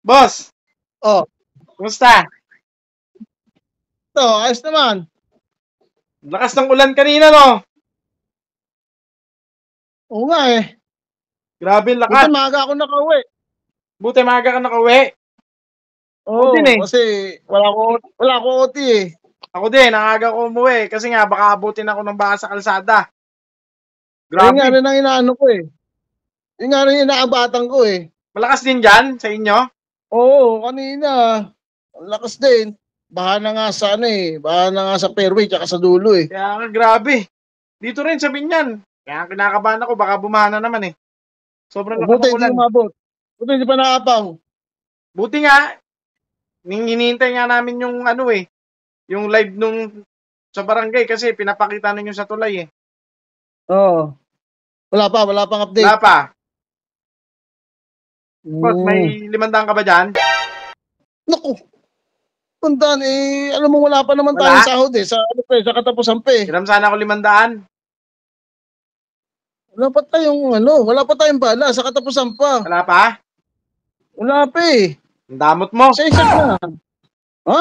Boss, Oh, kumusta? ito, ayos naman. Lakas ng ulan kanina, no? Oo nga eh. Grabe ang Buti lakas. maaga ako nakauwi. Buti maaga ka nakauwi. Ako din Oo, eh. kasi wala ko OT eh. Ako din, ang aga ko umuwi. Kasi nga, baka abutin ako ng baka sa kalsada. Ayun nga Grabe. rin ang inaano ko eh. Yun nga rin inaabatan ko eh. Malakas din dyan sa inyo. Oo, kanina. Ang lakas din. Baha na nga sa ano eh. Baha na nga sa fairway tsaka sa dulo eh. Kaya nga, grabe. Dito rin sa Binyan. Kaya kinakabahan ako, baka bumaha na naman eh. Sobrang lakas Buti ng hindi ulan. umabot. Buti hindi pa naapaw. Buti nga, hinihintay nga namin yung ano eh, yung live nung sa barangay kasi pinapakita ninyo sa tulay eh. Oo. Wala pang Wala update. pa. Boss, may Hmm. 500 ka ba dyan? Naku. Tandaan eh. Alam mo wala pa naman Wala? tayong sahod eh. Sa ano pa eh. Sa katapusan pa eh. Hiram sana ako 500. Wala pa tayong bala. Sa katapusan pa. Wala pa? Wala pa eh. Ang damot mo. Pasensya ka na. Ha?